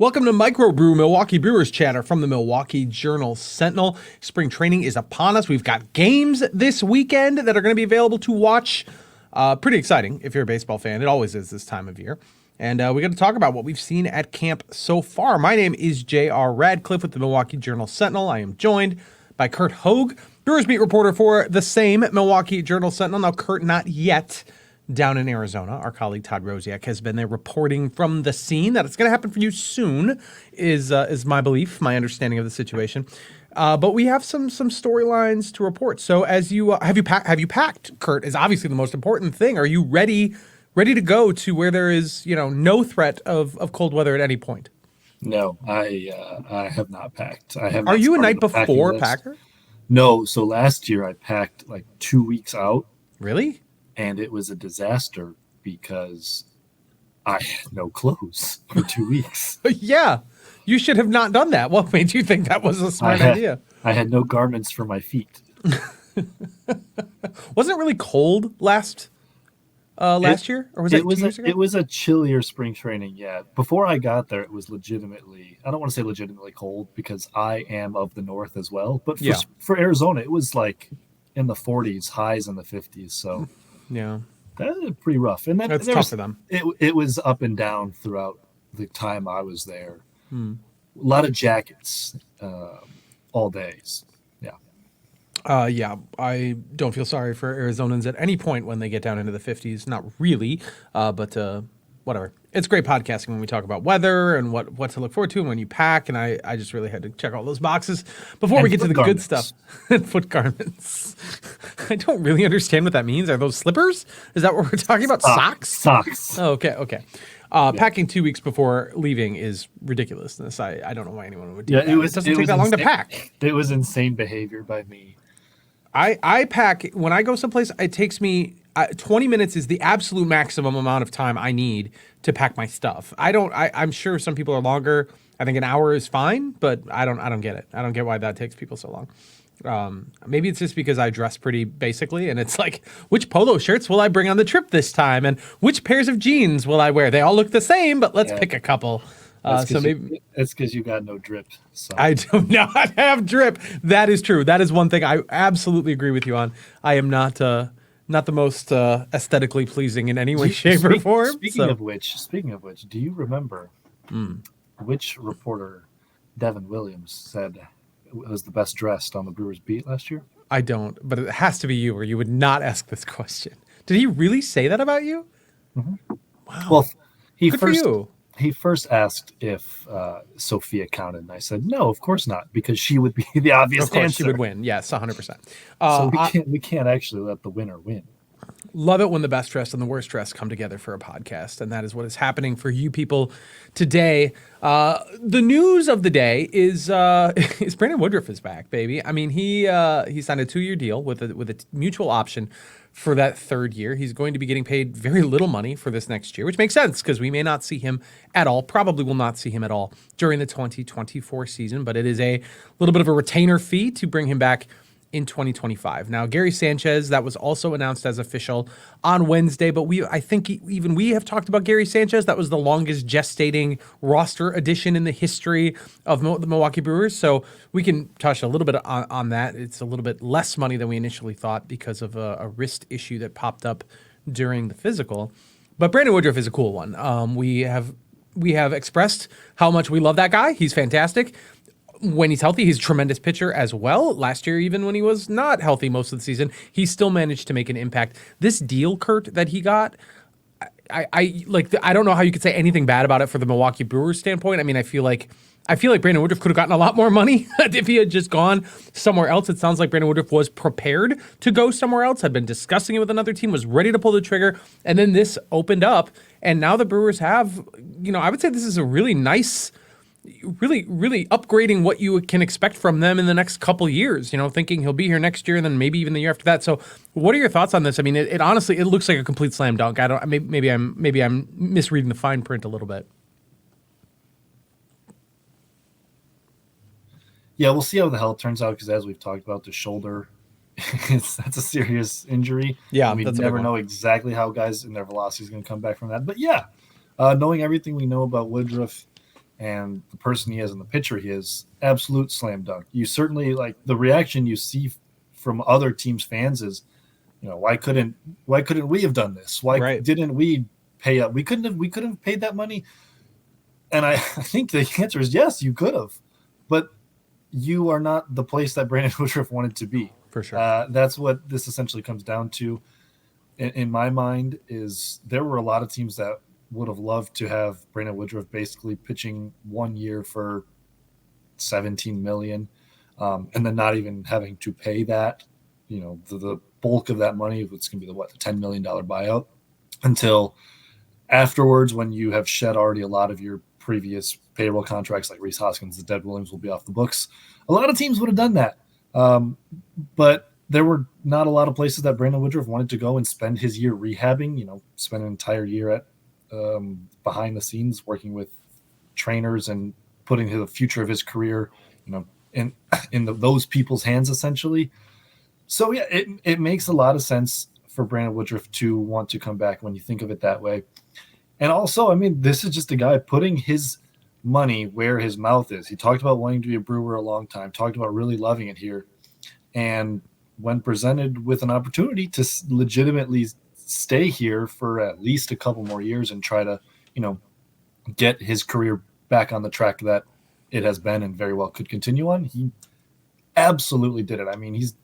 Welcome to Microbrew, Milwaukee Brewers chatter from the Milwaukee Journal Sentinel. Spring training is upon us. We've got games this weekend that are going to be available to watch. Pretty exciting if you're a baseball fan. It always is this time of year. And we got to talk about what we've seen at camp so far. My name is JR Radcliffe with the Milwaukee Journal Sentinel. I am joined by Curt Hogg, Brewers beat reporter for the same Milwaukee Journal Sentinel. Now, Curt, not yet down in Arizona. Our colleague Todd Rosiak has been there reporting from the scene. That it's going to happen for you soon is my belief, my understanding of the situation. But we have some storylines to report. So as you have you packed, Curt, is obviously the most important thing. Are you ready to go to where there is, no threat of cold weather at any point? No, I have not packed. Are you a night before packer? No. So last year I packed like 2 weeks out. Really? And it was a disaster because I had no clothes for 2 weeks. Yeah, you should have not done that. What made you think that was a smart idea? I had no garments for my feet. Wasn't it really cold last year? Or was it 2 years ago? It was a chillier spring training, yeah. Before I got there, it was legitimately, I don't want to say legitimately cold because I am of the north as well. But for Arizona, it was like in the 40s, highs in the 50s. So yeah, that is pretty rough. And that's tough for them. It was up and down throughout the time I was there. A lot of jackets all days. Yeah, I don't feel sorry for Arizonans at any point when they get down into the 50s. Not really, but whatever. It's great podcasting when we talk about weather and what to look forward to and when you pack. And I just really had to check all those boxes before we get to the good stuff. And foot garments. I don't really understand what that means. Are those slippers? Is that what we're talking about? Socks? Socks. Oh, okay. Packing 2 weeks before leaving is ridiculousness. I don't know why anyone would do that. It doesn't take that long to pack. It was insane behavior by me. I pack, when I go someplace, it takes me 20 minutes is the absolute maximum amount of time I need to pack my stuff. I'm sure some people are longer. I think an hour is fine, but I don't get it. I don't get why that takes people so long. Maybe it's just because I dress pretty basically, and it's like, which polo shirts will I bring on the trip this time, and which pairs of jeans will I wear? They all look the same, but let's pick a couple. So maybe that's because you got no drip. So. I do not have drip. That is true. That is one thing I absolutely agree with you on. I am not the most aesthetically pleasing in any way, shape, or form. Speaking of which, do you remember which reporter Devin Williams said was the best dressed on the Brewers beat last year? I don't, but it has to be you, or you would not ask this question. Did he really say that about you? Mm-hmm. Wow. Well, He first asked if Sophia counted, and I said, no, of course not, because she would be the obvious answer. Of course she would win. Yes, 100%. So we can't actually let the winner win. Love it when the best dressed and the worst dressed come together for a podcast, and that is what is happening for you people today. The news of the day is Brandon Woodruff is back, baby. I mean, he signed a 2-year deal with a mutual option for that third year. He's going to be getting paid very little money for this next year, which makes sense because we may not see him at all, probably will not see him at all during the 2024 season, but it is a little bit of a retainer fee to bring him back in 2025. Now, Gary Sanchez, that was also announced as official on Wednesday, but I think even we have talked about Gary Sanchez. That was the longest gestating roster addition in the history of the Milwaukee Brewers. So we can touch a little bit on that. It's a little bit less money than we initially thought because of a wrist issue that popped up during the physical. But Brandon Woodruff is a cool one. We have expressed how much we love that guy. He's fantastic. When he's healthy, he's a tremendous pitcher as well. Last year, even when he was not healthy most of the season, he still managed to make an impact. This deal, Curt, that he got, I don't know how you could say anything bad about it for the Milwaukee Brewers standpoint. I mean, I feel like Brandon Woodruff could have gotten a lot more money if he had just gone somewhere else. It sounds like Brandon Woodruff was prepared to go somewhere else, had been discussing it with another team, was ready to pull the trigger, and then this opened up, and now the Brewers have, I would say this is a really nice, really, really upgrading what you can expect from them in the next couple years, thinking he'll be here next year and then maybe even the year after that. So what are your thoughts on this? I mean, it honestly, it looks like a complete slam dunk. Maybe I'm misreading the fine print a little bit. Yeah, we'll see how the hell it turns out because as we've talked about, the shoulder, that's a serious injury. Yeah, we never know exactly how guys and their velocity is going to come back from that. But yeah, knowing everything we know about Woodruff and the person he is and the pitcher he is, absolute slam dunk. You certainly like the reaction you see from other teams' fans is, why couldn't we have done this? Why didn't we pay up? We couldn't have paid that money. And I think the answer is yes, you could have, but you are not the place that Brandon Woodruff wanted to be. For sure. That's what this essentially comes down to. In my mind, is there were a lot of teams that would have loved to have Brandon Woodruff basically pitching 1 year for $17 million, and then not even having to pay that, the bulk of that money. It's going to be the $10 million buyout until afterwards, when you have shed already a lot of your previous payroll contracts, like Rhys Hoskins, the Dead Williams will be off the books. A lot of teams would have done that. But there were not a lot of places that Brandon Woodruff wanted to go and spend his year rehabbing, spend an entire year at behind the scenes working with trainers and putting the future of his career, in those people's hands essentially. So yeah, it makes a lot of sense for Brandon Woodruff to want to come back when you think of it that way. And also, this is just a guy putting his money where his mouth is. He talked about wanting to be a Brewer a long time, talked about really loving it here. And when presented with an opportunity to legitimately stay here for at least a couple more years and try to, get his career back on the track that it has been and very well could continue on, he absolutely did it. He's,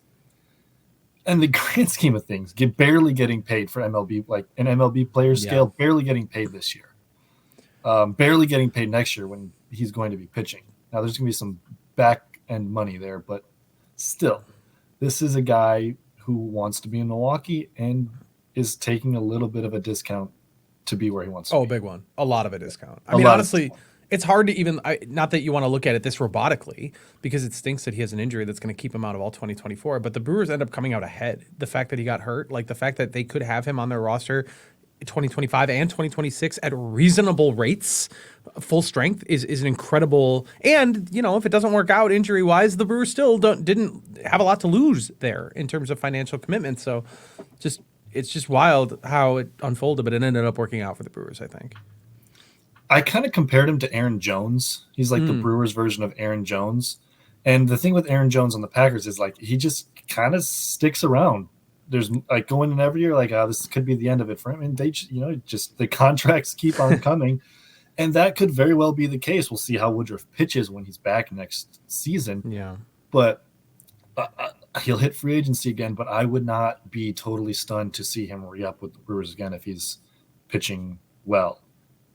in the grand scheme of things, barely getting paid for MLB, like an MLB player scale, barely getting paid this year. Barely getting paid next year when he's going to be pitching. Now, there's going to be some back-end money there, but still, this is a guy who wants to be in Milwaukee and is taking a little bit of a discount to be where he wants to be. Oh, big one. A lot of a discount. Honestly, it's hard to even not that you want to look at it this robotically, because it stinks that he has an injury that's going to keep him out of all 2024, but the Brewers end up coming out ahead. The fact that he got hurt, like the fact that they could have him on their roster 2025 and 2026 at reasonable rates, full strength, is an incredible. And if it doesn't work out injury wise, the Brewers still didn't have a lot to lose there in terms of financial commitment. So it's just wild how it unfolded, but it ended up working out for the Brewers, I think. I kind of compared him to Aaron Jones. He's like the Brewers version of Aaron Jones. And the thing with Aaron Jones on the Packers is like he just kind of sticks around. There's like going in every year, like, this could be the end of it for him. And they, just the contracts keep on coming. And that could very well be the case. We'll see how Woodruff pitches when he's back next season. Yeah. But he'll hit free agency again. But I would not be totally stunned to see him re-up with the Brewers again if he's pitching well.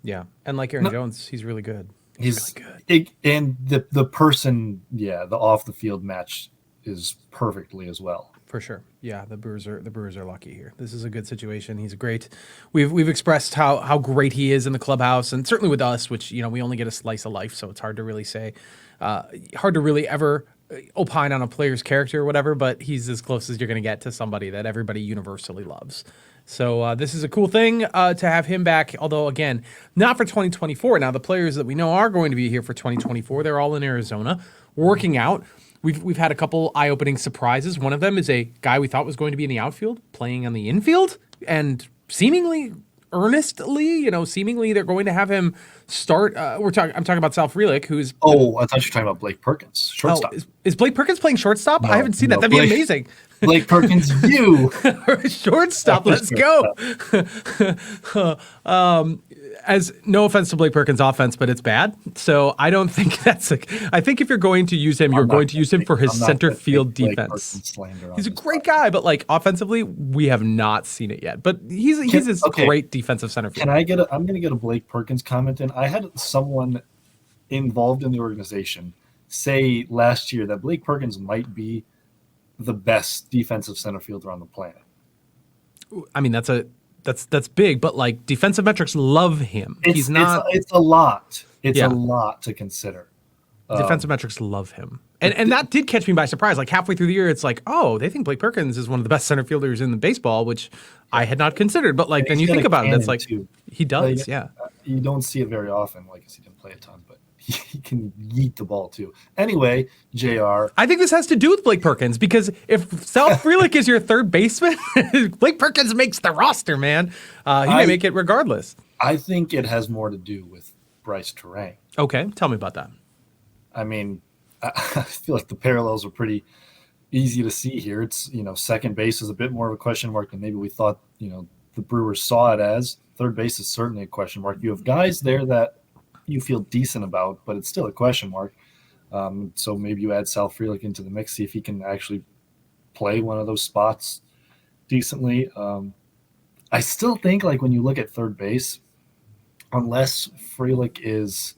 Yeah. And like Aaron Jones, he's really good. He's really good. And the person, the off the field match is perfectly as well. For sure. Yeah, the Brewers are lucky here. This is a good situation. He's great. We've expressed how great he is in the clubhouse, and certainly with us, which we only get a slice of life, so it's hard to really say, hard to really ever opine on a player's character or whatever. But he's as close as you're going to get to somebody that everybody universally loves. So this is a cool thing to have him back. Although again, not for 2024. Now the players that we know are going to be here for 2024, they're all in Arizona working out. We've had a couple eye-opening surprises. One of them is a guy we thought was going to be in the outfield, playing on the infield, and seemingly earnestly, seemingly they're going to have him start. I'm talking about Sal Frelick, who's. Oh, I thought you were talking about Blake Perkins, shortstop. Is Blake Perkins playing shortstop? I haven't seen that. That'd be amazing. Blake Perkins, shortstop. Let's go. As no offense to Blake Perkins' offense, but it's bad. So I don't think that's I think if you're going to use him, you're going to use him for his center field defense. He's a great guy, but like offensively, we have not seen it yet. But he's a great defensive center field. I'm going to get a Blake Perkins comment in. I had someone involved in the organization say last year that Blake Perkins might be the best defensive center fielder on the planet. That's big, but like defensive metrics love him. He's not. It's a lot. It's a lot to consider. Defensive metrics love him, and that did catch me by surprise. Like halfway through the year, it's like, oh, they think Blake Perkins is one of the best center fielders in the baseball, which I had not considered. But like then you think about it, it's like he does. You don't see it very often. Like he didn't play a ton, but he can yeet the ball too. Anyway, JR. I think this has to do with Blake Perkins because if Sal Frelick is your third baseman, Blake Perkins makes the roster, man. He may make it regardless. I think it has more to do with Bryce Terang. Okay, tell me about that. I mean, I feel like the parallels are pretty easy to see here. It's, second base is a bit more of a question mark than maybe we thought, the Brewers saw it as. Third base is certainly a question mark. You have guys there that you feel decent about, but it's still a question mark. So maybe you add Sal Frelick into the mix, see if he can actually play one of those spots decently. I still think, like, when you look at third base, unless Frelick is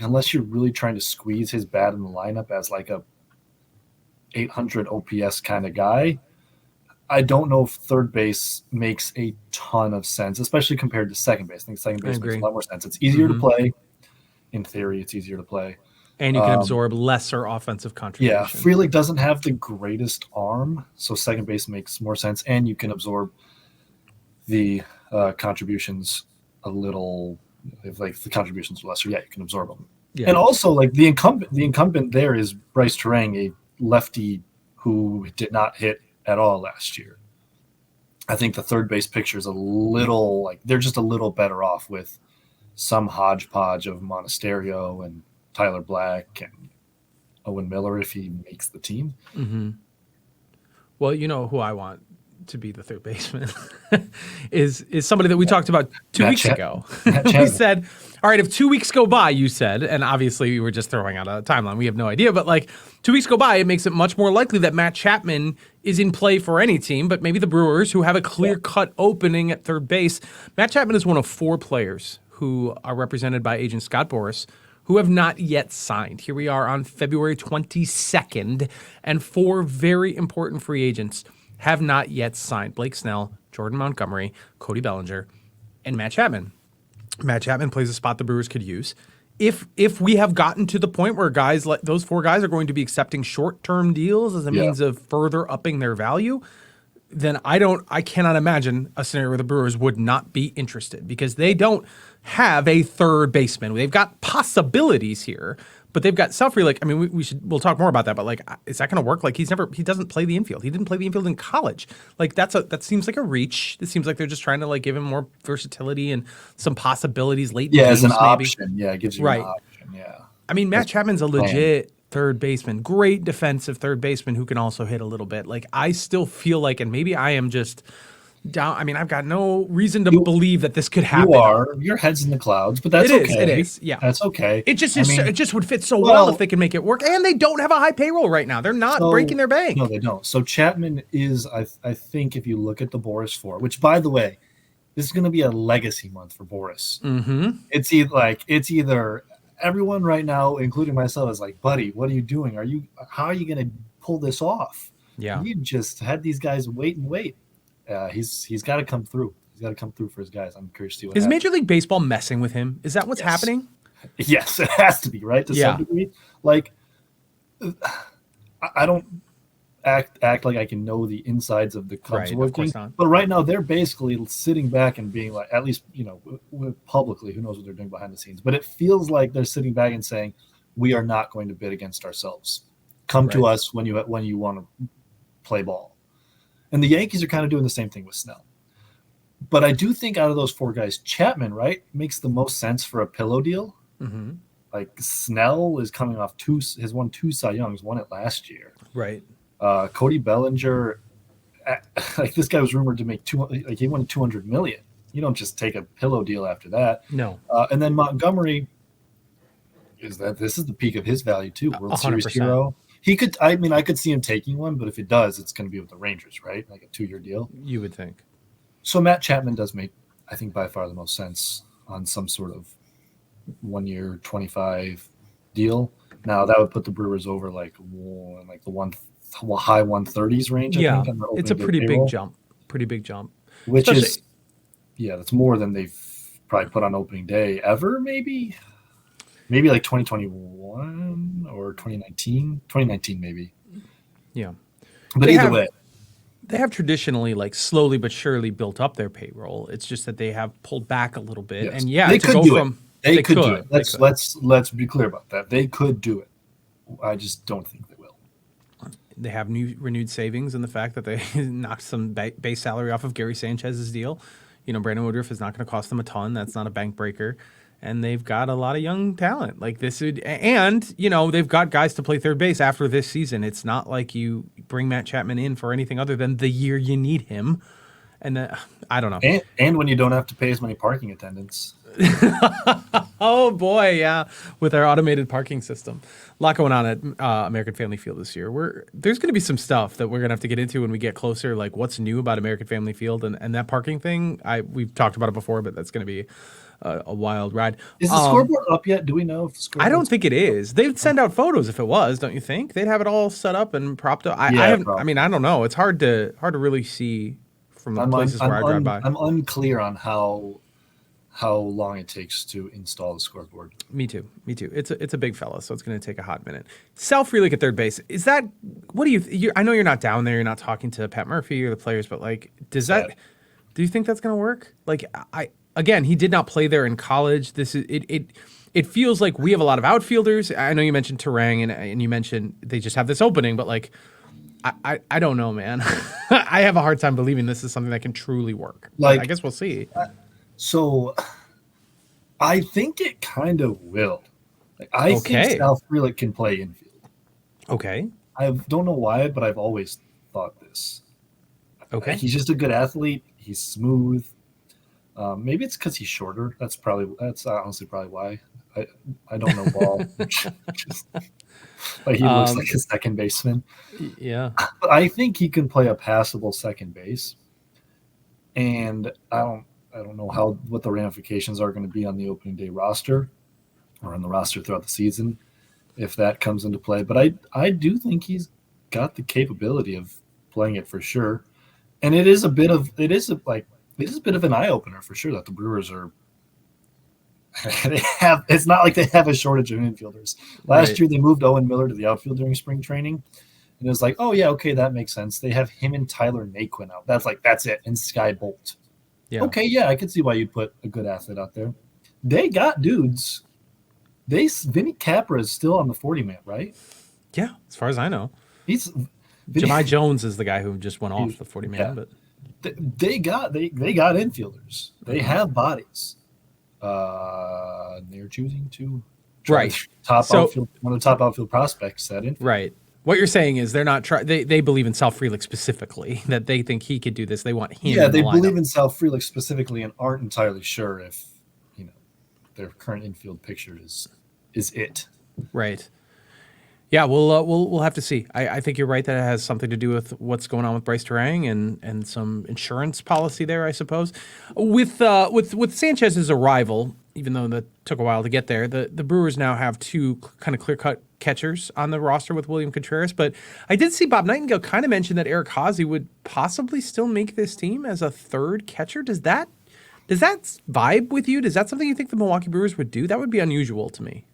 unless you're really trying to squeeze his bat in the lineup as like a 800 OPS kind of guy, I don't know if third base makes a ton of sense, especially compared to second base. I think second base makes a lot more sense. It's easier to play. In theory, it's easier to play. And you can absorb lesser offensive contribution. Yeah, Frelick doesn't have the greatest arm, so second base makes more sense, and you can absorb the contributions a little. If like the contributions are lesser, you can absorb them. Yeah. And also, like, the incumbent there is Bryce Terang, a lefty who did not hit at all last year. I think the third base picture is a little, like, they're just a little better off with some hodgepodge of Monasterio and Tyler Black and Owen Miller if he makes the team. Mm-hmm. Well, you know who I want to be the third baseman is somebody that we talked about 2 weeks ago. We said, all right, if 2 weeks go by, you said, and obviously we were just throwing out a timeline. We have no idea, but like 2 weeks go by, it makes it much more likely that Matt Chapman is in play for any team, but maybe the Brewers, who have a clear-cut opening at third base. Matt Chapman is one of 4 players who are represented by agent Scott Boras, who have not yet signed. Here we are on February 22nd, and 4 very important free agents have not yet signed: Blake Snell, Jordan Montgomery, Cody Bellinger, and Matt Chapman. Matt Chapman plays a spot the Brewers could use. If we have gotten to the point where guys like those 4 guys are going to be accepting short-term deals as a means of further upping their value, then I cannot imagine a scenario where the Brewers would not be interested, because they don't have a third baseman. They've got possibilities here, but they've got Sal Frelick. I mean, we'll talk more about that, but like, is that going to work? Like, he doesn't play the infield. He didn't play the infield in college. Like, that seems like a reach. It seems like they're just trying to like give him more versatility and some possibilities late. Yeah, in as an maybe. Option. Yeah, it gives you an option. Yeah. I mean, Matt Chapman's a legit third baseman, great defensive third baseman who can also hit a little bit. Like, I still feel like, and maybe I am just down. I mean, I've got no reason to believe that this could happen. Your head's in the clouds, but that's okay. It is. Yeah, that's okay. It just is. It just would fit so well if they can make it work. And they don't have a high payroll right now. They're not breaking their bank. No, they don't. So Chapman is, I think, if you look at the Boras 4, which, by the way, this is going to be a legacy month for Boras. Mm-hmm. It's either everyone right now, including myself, is like, buddy, what are you doing? How are you going to pull this off? Yeah, you just had these guys wait and wait. He's got to come through. He's got to come through for his guys. I'm curious to see what happens. Is Major League Baseball messing with him? Is that what's happening? Yes, it has to be, right? To some degree. Like, I don't act like I can know the insides of the Cubs working, but right now they're basically sitting back and being like, at least, publicly, who knows what they're doing behind the scenes, but it feels like they're sitting back and saying, we are not going to bid against ourselves. Come to us when you want to play ball. And the Yankees are kind of doing the same thing with Snell. But I do think out of those 4 guys, Chapman, right, makes the most sense for a pillow deal. Mm-hmm. Like, Snell is coming off has won 2 Cy Youngs, won it last year. Right. Cody Bellinger, like, this guy was rumored to make he won $200 million. You don't just take a pillow deal after that. No. And then Montgomery this is the peak of his value too. World 100%. Series hero. He could. I mean, I could see him taking one, but if it does, it's going to be with the Rangers, right? Like a 2-year deal. You would think. So Matt Chapman does make, I think, by far the most sense on some sort of 1-year, 25 deal. Now that would put the Brewers over like the high 130s range. Yeah, I think, it's a pretty big jump. Pretty big jump. Which is, that's more than they've probably put on opening day ever. Maybe like 2021 or 2019. 2019 maybe. Yeah. But either way. They have traditionally, like, slowly but surely built up their payroll. It's just that they have pulled back a little bit. Yes. And they could do it. They could do it. Let's be clear about that. They could do it. I just don't think they will. They have renewed savings in the fact that they knocked some base salary off of Gary Sanchez's deal. Brandon Woodruff is not going to cost them a ton. That's not a bank breaker. and they've got a lot of young talent. Like this would, and they've got guys to play third base after this season. It's not like you bring Matt Chapman in for anything other than the year you need him. And I don't know. And when you don't have to pay as many parking attendants. Oh boy, yeah, with our automated parking system. A lot going on at American Family Field this year. There's going to be some stuff that we're going to have to get into when we get closer, like what's new about American Family Field and that parking thing. We've talked about it before, but that's going to be a wild ride. Is the scoreboard up yet? Do we know if the scoreboard? I don't think it is. They'd send out photos if it was, don't you think? They'd have it all set up and propped up. I don't know. It's hard to really see from the places where I drive by. I'm unclear on how long it takes to install the scoreboard. Me too. It's a big fella, so it's going to take a hot minute. Sal Frelick at third base. Is that what do you? I know you're not down there. You're not talking to Pat Murphy or the players, but like, do you think that's going to work? Like, again, he did not play there in college. This is it. It feels like we have a lot of outfielders. I know you mentioned Terang and you mentioned they just have this opening, but like, I don't know, man. I have a hard time believing this is something that can truly work. Like, I guess we'll see. So I think it kind of will. I think Sal Frelick can play infield. Okay. I don't know why, but I've always thought this. Okay. He's just a good athlete. He's smooth. Maybe it's because he's shorter. That's honestly probably why. I don't know ball. But he looks like a second baseman. Yeah. But I think he can play a passable second base. And I don't know what the ramifications are going to be on the opening day roster or on the roster throughout the season if that comes into play. But I do think he's got the capability of playing it for sure. And it is a bit of an eye opener for sure that the Brewers are it's not like they have a shortage of infielders. Last year they moved Owen Miller to the outfield during spring training. And it was like, oh yeah, okay, that makes sense. They have him and Tyler Naquin out. That's it. And Sky Bolt. Yeah. Okay, yeah, I can see why you'd put a good athlete out there. They got dudes. Vinny Capra is still on the 40-man, right? Yeah, as far as I know. Jahmai Jones is the guy who just went off the 40-man, yeah. But they got infielders. They have bodies. They're choosing to one of the top outfield prospects at infield. Right. What you're saying is they're not they believe in Sal Frelick specifically, that they think he could do this. They want him. Yeah, they believe in Sal Frelick specifically and aren't entirely sure if their current infield picture is it. Right. Yeah, we'll have to see. I think you're right that it has something to do with what's going on with Bryce Terang and some insurance policy there, I suppose. With Sanchez's arrival, even though that took a while to get there, the Brewers now have two kind of clear-cut catchers on the roster with William Contreras. But I did see Bob Nightingale kind of mention that Eric Haase would possibly still make this team as a third catcher. Does that vibe with you? Is that something you think the Milwaukee Brewers would do? That would be unusual to me.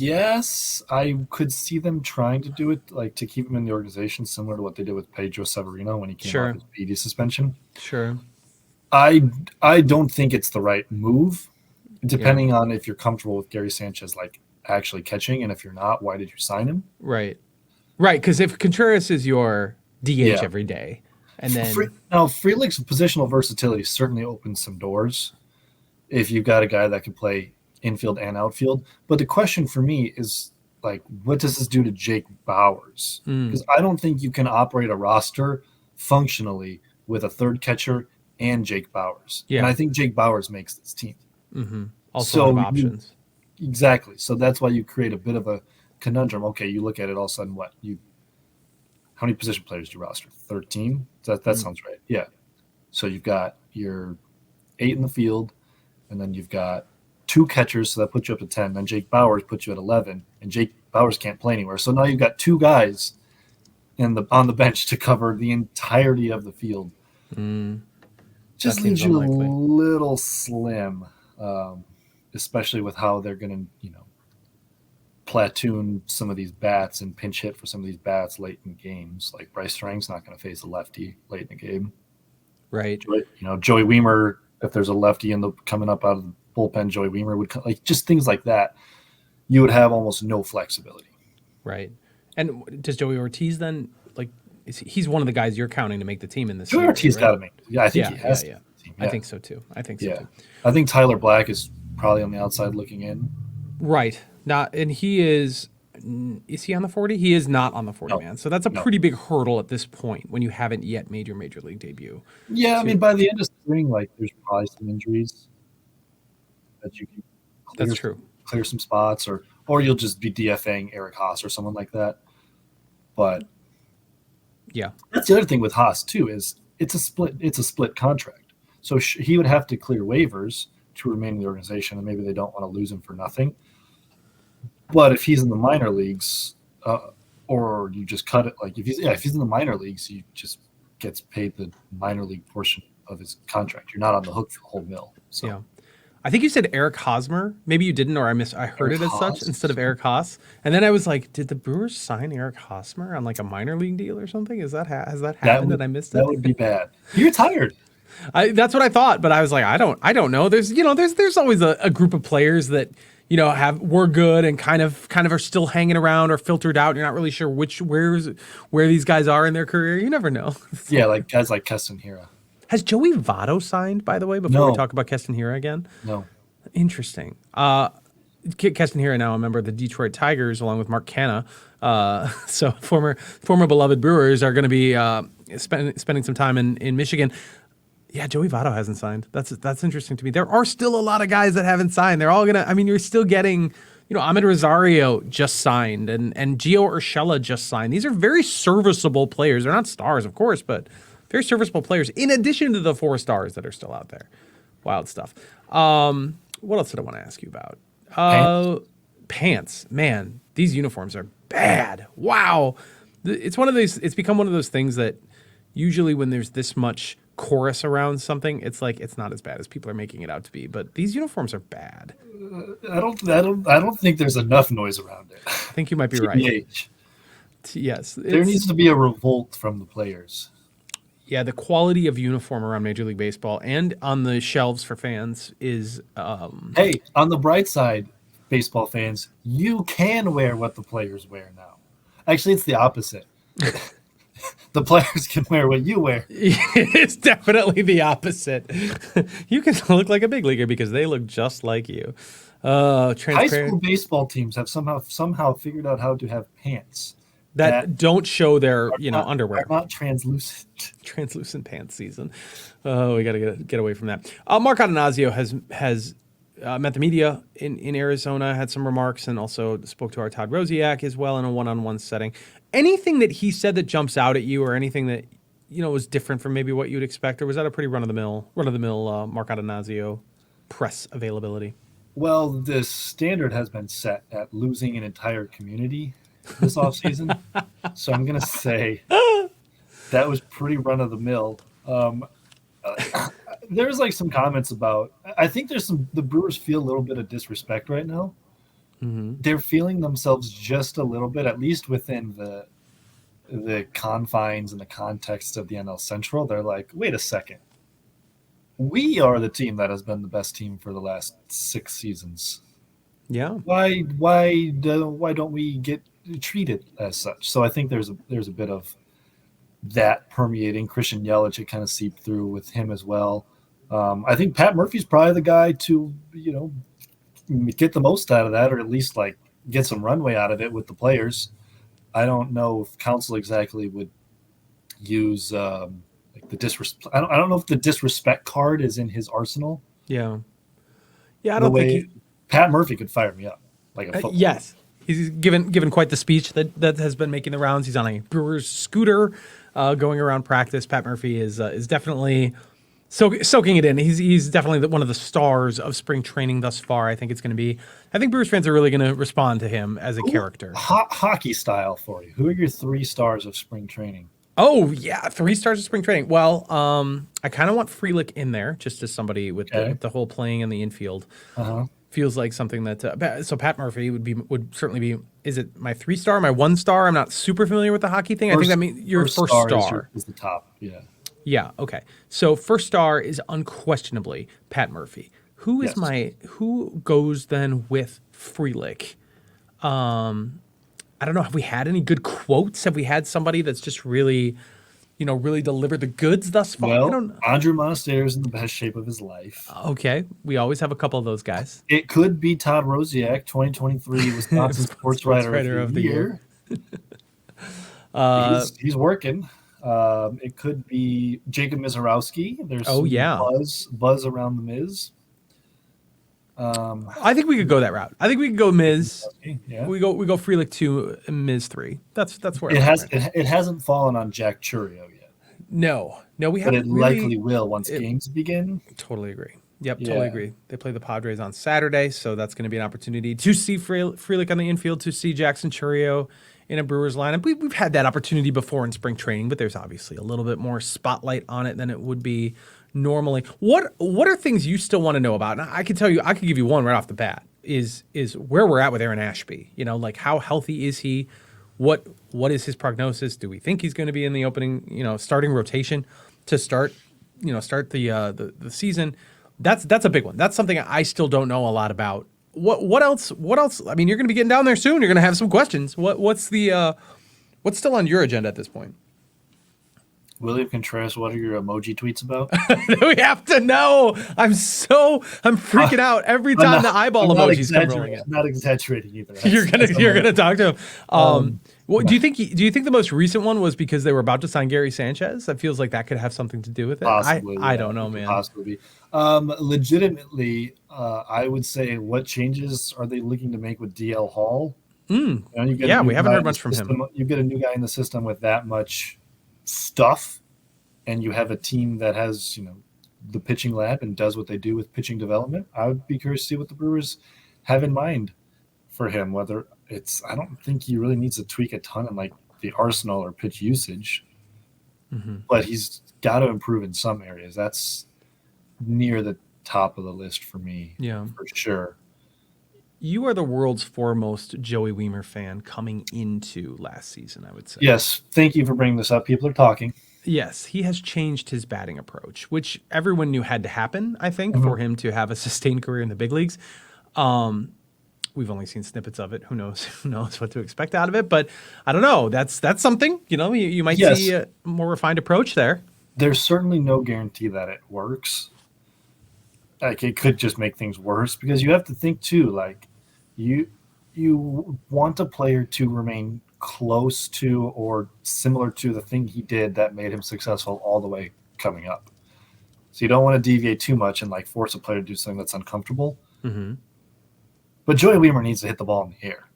Yes, I could see them trying to do it, like to keep him in the organization, similar to what they did with Pedro Severino when he came off his PD suspension. Sure. I don't think it's the right move, depending on if you're comfortable with Gary Sanchez like actually catching, and if you're not, why did you sign him? Right. Because if Contreras is your DH every day, and then Frelick's positional versatility certainly opens some doors if you've got a guy that can play infield and outfield. But the question for me is, like, what does this do to Jake Bauers? Because I don't think you can operate a roster functionally with a third catcher and Jake Bauers. Yeah. And I think Jake Bauers makes this team. Mm-hmm. Also, a lot of options. Exactly. So that's why you create a bit of a conundrum. Okay, you look at it all of a sudden, how many position players do you roster? 13? That sounds right. Yeah. So you've got your 8 in the field, and then you've got 2 catchers, so that puts you up to 10. Then Jake Bauers puts you at 11, and Jake Bauers can't play anywhere. So now you've got 2 guys on the bench to cover the entirety of the field. Just leaves you unlikely. A little slim, especially with how they're going to, platoon some of these bats and pinch hit for some of these bats late in games. Like Bryce Terang's not going to face a lefty late in the game. Right. Joey Wiemer, if there's a lefty coming up out of the bullpen, Joey Wiemer would just things like that. You would have almost no flexibility. Right. And does Joey Ortiz then he's one of the guys you're counting to make the team in this? Joey Ortiz got to make. Yeah, I think he has. team. I think so too. I think so too. I think Tyler Black is probably on the outside looking in. Right. And he is he on the 40? He is not on the 40 man. So that's a pretty big hurdle at this point when you haven't yet made your major league debut. Yeah, I mean, by the end of spring, like there's probably some injuries that you can clear some spots, or you'll just be DFAing Eric Haas or someone like that. But yeah, that's the other thing with Haas too, is it's a split contract. So he would have to clear waivers to remain in the organization, and maybe they don't want to lose him for nothing. But if he's in the minor leagues, or you just cut it, like if he's in the minor leagues, he just gets paid the minor league portion of his contract. You're not on the hook for the whole mill. So. Yeah. I think you said Eric Hosmer. Maybe you didn't, or I heard Eric it as Haas? such instead of Eric Haas. And then I was like, did the Brewers sign Eric Hosmer on like a minor league deal or something? Has that happened and I missed it? That would be bad. You're tired. That's what I thought, but I was like, I don't know. There's always a group of players that were good and kind of are still hanging around or filtered out. You're not really sure where these guys are in their career. You never know. Yeah, like guys like Keston Hiura. Has Joey Votto signed, by the way, before we talk about Keston Hiura again? No. Interesting. Keston Hiura now a member of the Detroit Tigers along with Mark Canha. So former beloved Brewers are going to be spending some time in Michigan. Yeah, Joey Votto hasn't signed. That's interesting to me. There are still a lot of guys that haven't signed. They're all gonna. I mean, you're still getting. Ahmed Rosario just signed, and Gio Urshela just signed. These are very serviceable players. They're not stars, of course, but very serviceable players. In addition to the 4 stars that are still out there. Wild stuff. What else did I want to ask you about? Pants. Man, these uniforms are bad. Wow. It's become one of those things that usually when there's this much chorus around something, it's like it's not as bad as people are making it out to be. But these uniforms are bad. I don't think there's enough noise around it. I think you might be right. Yes. There needs to be a revolt from the players. Yeah, the quality of uniform around Major League Baseball and on the shelves for fans is... Hey, on the bright side, baseball fans, you can wear what the players wear now. Actually, it's the opposite. The players can wear what you wear. It's definitely the opposite. You can look like a big leaguer because they look just like you. High school baseball teams have somehow figured out how to have pants that don't show their underwear. Not translucent. Translucent pants season. Oh, we got to get away from that. Mark Atanasio has met the media in Arizona, had some remarks, and also spoke to our Todd Rosiak as well in a one-on-one setting. Anything that he said that jumps out at you, or anything that was different from maybe what you'd expect, or was that a pretty run-of-the-mill Mark Atanasio press availability? Well, the standard has been set at losing an entire community this offseason. So I'm going to say that was pretty run-of-the-mill. There's like some comments about, I think the Brewers feel a little bit of disrespect right now. Mm-hmm. They're feeling themselves just a little bit, at least within the confines and the context of the NL Central. They're like, wait a second. We are the team that has been the best team for the last 6 seasons. Yeah. Why don't we get treated as such? So I think there's a bit of that permeating. Christian Yelich, it kind of seeped through with him as well. I think Pat Murphy's probably the guy to get the most out of that, or at least like get some runway out of it with the players. I don't know if Counsell exactly would use the disrespect. I don't know if the disrespect card is in his arsenal. Yeah. I don't think Pat Murphy could fire me up like a football. Yes. He's given quite the speech that has been making the rounds. He's on a Brewers scooter going around practice. Pat Murphy is definitely soaking it in. He's definitely one of the stars of spring training thus far. I think Brewers fans are really going to respond to him as a character. Hockey style for you. Who are your 3 stars of spring training? Oh, yeah, 3 stars of spring training. Well, I kind of want Frelick in there, just as somebody with the whole playing in the infield. Uh-huh. Feels like something that so Pat Murphy would certainly be. Is it my 3-star, my 1-star? I'm not super familiar with the hockey thing. I think that means your first star is the top. Yeah. Yeah. Okay. So first star is unquestionably Pat Murphy. Who goes then with Frelick? I don't know. Have we had any good quotes? Have we had somebody that's just really really delivered the goods thus far? I Well, don't know. Andrew Monasterio is in the best shape of his life. Okay, we always have a couple of those guys. It could be Todd Rosiak, 2023 Wisconsin Sports Writer of the Year. He's working. It could be Jacob Mizorowski. There's buzz around the Miz. I think we could go that route. I think we could go Miz. Yeah. We go Frelick 2, Miz 3. That's where it hasn't fallen on Jack Churio yet. No, we but haven't. It likely will once games begin. Totally agree. Yep, totally agree. They play the Padres on Saturday, so that's going to be an opportunity to see Frelick on the infield, to see Jackson Churio in a Brewers lineup. We've had that opportunity before in spring training, but there's obviously a little bit more spotlight on it than it would be normally. What are things you still want to know about? And I can tell you, I could give you one right off the bat, is where we're at with Aaron Ashby. Like, how healthy is he? What is his prognosis? Do we think he's going to be in the opening, starting rotation to start the season? That's a big one. That's something I still don't know a lot about. What else? I mean, you're going to be getting down there soon. You're going to have some questions. What's still on your agenda at this point? William Contreras, what are your emoji tweets about? We have to know. I'm freaking out every time the eyeball emojis come rolling in. I'm not exaggerating either. You're gonna talk to him. Do you think the most recent one was because they were about to sign Gary Sanchez? That feels like that could have something to do with it. Possibly, I don't know, man. Possibly. Legitimately, I would say, what changes are they looking to make with DL Hall? We haven't heard much from him. You get a new guy in the system with that much stuff, and you have a team that has the pitching lab and does what they do with pitching development. I would be curious to see what the Brewers have in mind for him. Whether I don't think he really needs to tweak a ton in like the arsenal or pitch usage, but he's got to improve in some areas. That's near the top of the list for me. Yeah, for sure. You are the world's foremost Joey Wiemer fan coming into last season, I would say. Yes. Thank you for bringing this up. People are talking. Yes, he has changed his batting approach, which everyone knew had to happen, I think, for him to have a sustained career in the big leagues. We've only seen snippets of it. Who knows what to expect out of it? But I don't know. That's something. You might see a more refined approach there. There's certainly no guarantee that it works. Like, it could just make things worse, because you have to think too, like, you want a player to remain close to or similar to the thing he did that made him successful all the way coming up. So you don't want to deviate too much and like force a player to do something that's uncomfortable. But Joey Wiemer needs to hit the ball in the air.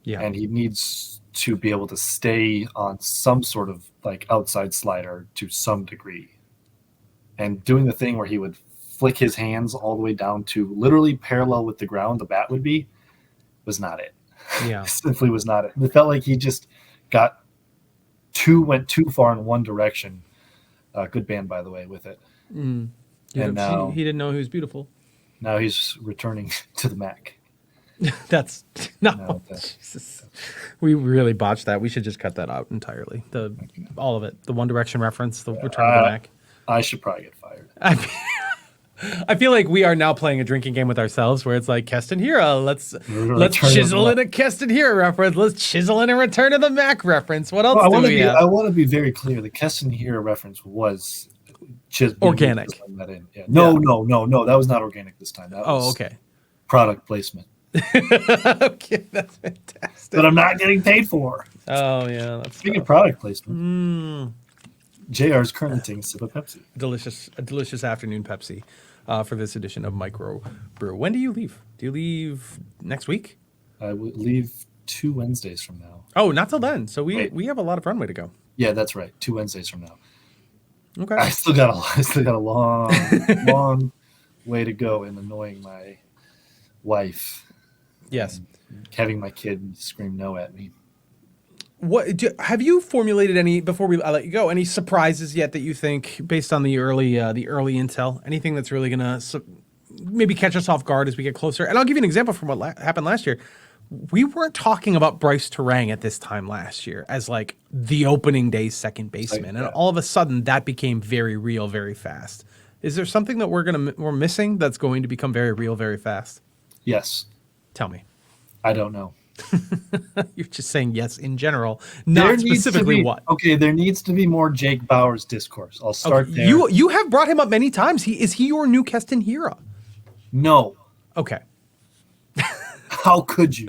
Yeah. And he needs to be able to stay on some sort of like outside slider to some degree. And doing the thing where he would flick his hands all the way down to literally parallel with the ground the bat would be, was not it. Yeah. Simply was not it. It felt like he just went too far in one direction. Good band, by the way, with it. And now he didn't know he was beautiful. Now he's returning to the Mac. That's no. Jesus. We really botched that. We should just cut that out entirely. All of it. The One Direction reference, the return to the Mac. I should probably get fired. I feel like we are now playing a drinking game with ourselves, where it's like Keston Hiura. Let's chisel in a Keston Hiura reference. Let's chisel in a Return to the Mac reference. What else do we have? I want to be very clear. The Keston Hiura reference was organic. Yeah. No. That was not organic this time. That was okay. Product placement. Okay, that's fantastic. But I'm not getting paid for. Oh yeah. Speaking of product placement. JR is currently taking a sip of Pepsi. A delicious afternoon Pepsi for this edition of Micro Brew. When do you leave? Do you leave next week? I will leave 2 Wednesdays from now. Oh, not till then. So we have a lot of runway to go. Yeah, that's right. 2 Wednesdays from now. Okay. I still got a long way to go in annoying my wife. Yes. Having my kid scream no at me. Have you formulated any, before I let you go, any surprises yet that you think, based on the early intel, anything that's really going to maybe catch us off guard as we get closer? And I'll give you an example from what happened last year. We weren't talking about Bryce Terang at this time last year as like the opening day second baseman. And all of a sudden that became very real very fast. Is there something that we're missing that's going to become very real very fast? Yes. Tell me. I don't know. You're just saying yes in general, There not needs to specifically be what. okay. There needs to be more Jake Bauers discourse. I'll start there. You have brought him up many times. Is he your new Keston Hiura? No. Okay. How could you?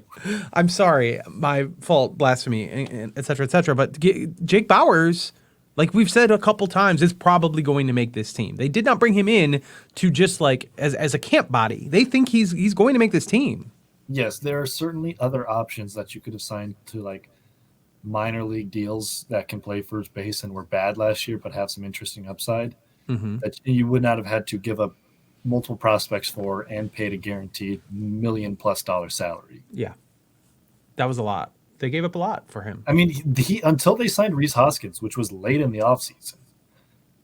I'm sorry, my fault, blasphemy, and et cetera, et cetera. But Jake Bauers, like we've said a couple times, is probably going to make this team. They did not bring him in to just like as a camp body. They think he's going to make this team. Yes, there are certainly other options that you could have signed to like minor league deals that can play first base and were bad last year, but have some interesting upside that you would not have had to give up multiple prospects for and paid a guaranteed $1 million+ salary. Yeah, that was a lot. They gave up a lot for him. I mean, he until they signed Rhys Hoskins, which was late in the offseason,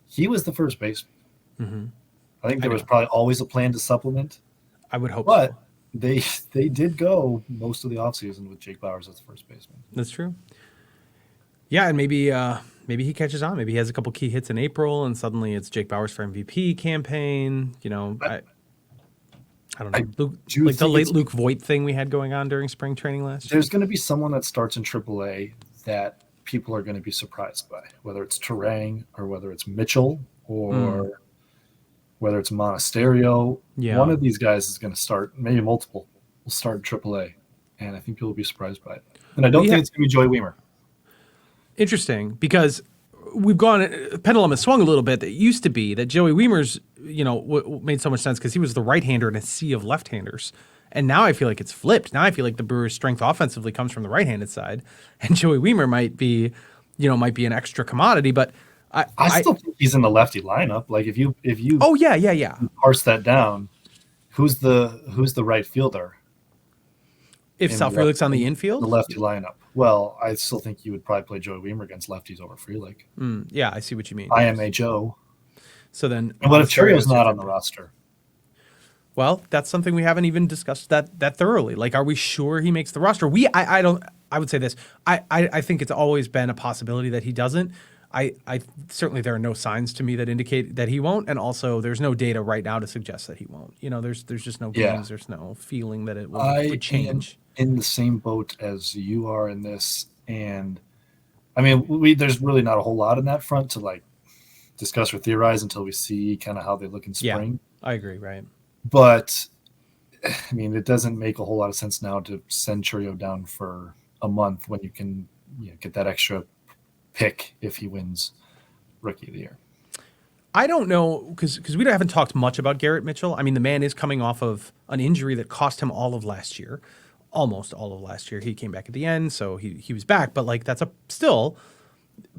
he was the first baseman. I think there was probably always a plan to supplement. I would hope but so. They did go most of the offseason with Jake Bauers as the first baseman. That's true. Yeah, and maybe he catches on. Maybe he has a couple key hits in April, and suddenly it's Jake Bauers for MVP campaign. You know, I don't know. Like the late Luke Voigt thing we had going on during spring training last year. There's going to be someone that starts in AAA that people are going to be surprised by, whether it's Terang or whether it's Mitchell or whether it's Monasterio. Yeah. One of these guys is going to start, maybe multiple, will start in AAA, and I think people will be surprised by it. And I don't think it's going to be Joey Wiemer. Interesting, because we've gone, pendulum has swung a little bit. It used to be that Joey Wiemer's, made so much sense because he was the right-hander in a sea of left-handers. And now I feel like it's flipped. Now I feel like the Brewers' strength offensively comes from the right-handed side, and Joey Wiemer might be an extra commodity. But I still think he's in the lefty lineup. Like if you oh yeah parse that down, who's the right fielder? If Sal Frelick's on the infield, the lefty lineup. Well, I still think you would probably play Joey Wiemer against lefties over Frelick. Yeah, I see what you mean. IMA Joe. So then, and what if Churio's not on the roster? Well, that's something we haven't even discussed that thoroughly. Like, are we sure he makes the roster? I would say this. I think it's always been a possibility that he doesn't. I certainly there are no signs to me that indicate that he won't, and also there's no data right now to suggest that he won't. There's just no games. There's no feeling that it would change. In the same boat as you are in this, and I mean, there's really not a whole lot in that front to like discuss or theorize until we see kind of how they look in spring. Yeah, I agree, right? But I mean, it doesn't make a whole lot of sense now to send Churio down for a month when you can get that extra pick if he wins Rookie of the Year. I don't know, because we haven't talked much about Garrett Mitchell. I mean, the man is coming off of an injury that cost him all of last year. Almost all of last year. He came back at the end, so he was back. But like that's a still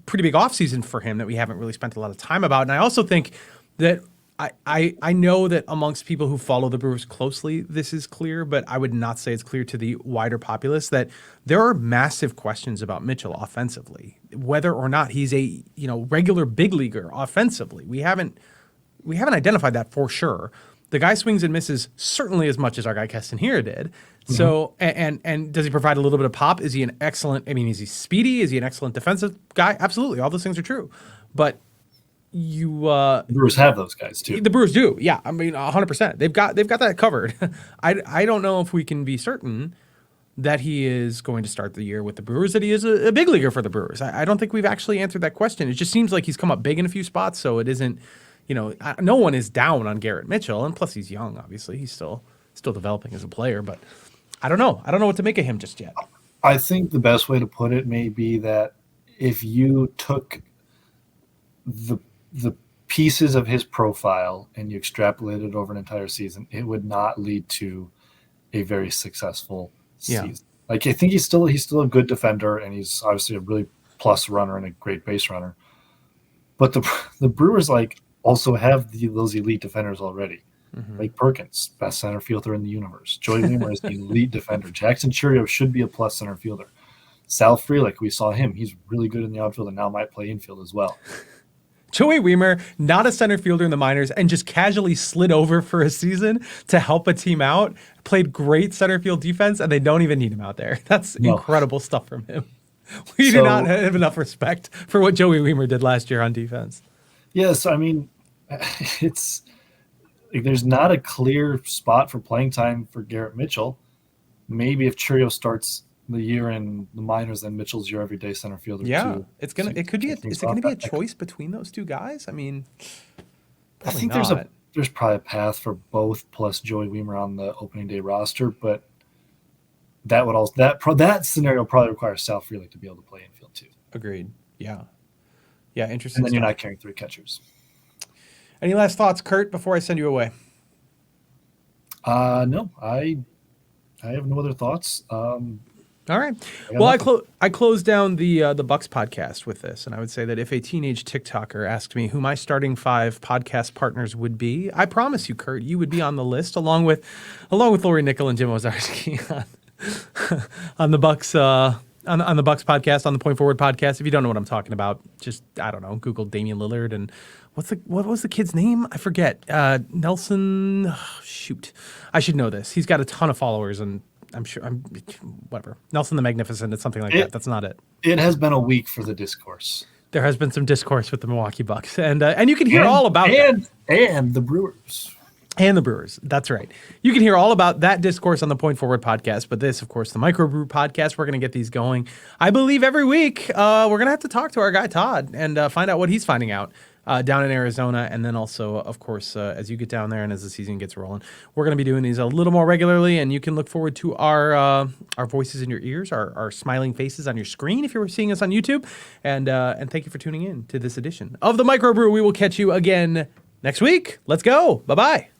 pretty big offseason for him that we haven't really spent a lot of time about. And I also think that I know that amongst people who follow the Brewers closely, this is clear, but I would not say it's clear to the wider populace that there are massive questions about Mitchell offensively, whether or not he's a regular big leaguer offensively. We haven't identified that for sure. The guy swings and misses certainly as much as our guy Keston Hiura did. So, and does he provide a little bit of pop? Is he is he speedy? Is he an excellent defensive guy? Absolutely. All those things are true. But the Brewers have those guys too. The Brewers do. Yeah. I mean, 100%. They've got that covered. I don't know if we can be certain that he is going to start the year with the Brewers, that he is a big leaguer for the Brewers. I don't think we've actually answered that question. It just seems like he's come up big in a few spots, so it isn't, no one is down on Garrett Mitchell, and plus he's young, obviously. He's still developing as a player, but I don't know. I don't know what to make of him just yet. I think the best way to put it may be that if you took the pieces of his profile and you extrapolated it over an entire season, it would not lead to a very successful season. Like I think he's still a good defender, and he's obviously a really plus runner and a great base runner. But the Brewers also have those elite defenders already. Like Perkins, best center fielder in the universe. Joey Wiemer is the elite defender. Jackson Churio should be a plus center fielder. Sal Frelick, we saw him. He's really good in the outfield and now might play infield as well. Joey Wiemer, not a center fielder in the minors, and just casually slid over for a season to help a team out. Played great center field defense, and they don't even need him out there. That's incredible stuff from him. We do not have enough respect for what Joey Wiemer did last year on defense. Yes, I mean, it's there's not a clear spot for playing time for Garrett Mitchell. Maybe if Churio starts the year in the minors than Mitchell's your everyday center fielder. Yeah, too. it's gonna. So It could be. kick things Is it gonna off. be a choice between those two guys? I mean, I probably think not. there's probably a path for both plus Joey Weimer on the opening day roster, but that would also that scenario probably requires Sal Frelick to be able to play infield too. Agreed. Yeah. Yeah. Interesting. And then stuff. you're not carrying 3 catchers. Any last thoughts, Curt, before I send you away? No, I have no other thoughts. All right. Well, I closed down the Bucks podcast with this, and I would say that if a teenage TikToker asked me who my starting 5 podcast partners would be, I promise you, Curt, you would be on the list along with Lori Nickel and Jim Ozarski on the Bucks on the Bucks podcast, on the Point Forward podcast. If you don't know what I'm talking about, just I don't know, Google Damian Lillard and what was the kid's name? I forget. Nelson. Oh, shoot, I should know this. He's got a ton of followers and. Whatever. Nelson the Magnificent. It's something like that. That's not it. It has been a week for the discourse. There has been some discourse with the Milwaukee Bucks, and you can hear all about that. And the Brewers. And the Brewers. That's right. You can hear all about that discourse on the Point Forward podcast. But this, of course, the Microbrew podcast. We're going to get these going. I believe every week we're going to have to talk to our guy Todd and find out what he's finding out. Down in Arizona, and then also, of course, as you get down there and as the season gets rolling, we're going to be doing these a little more regularly, and you can look forward to our voices in your ears, our smiling faces on your screen if you're seeing us on YouTube, and thank you for tuning in to this edition of the Microbrew. We will catch you again next week. Let's go. Bye-bye.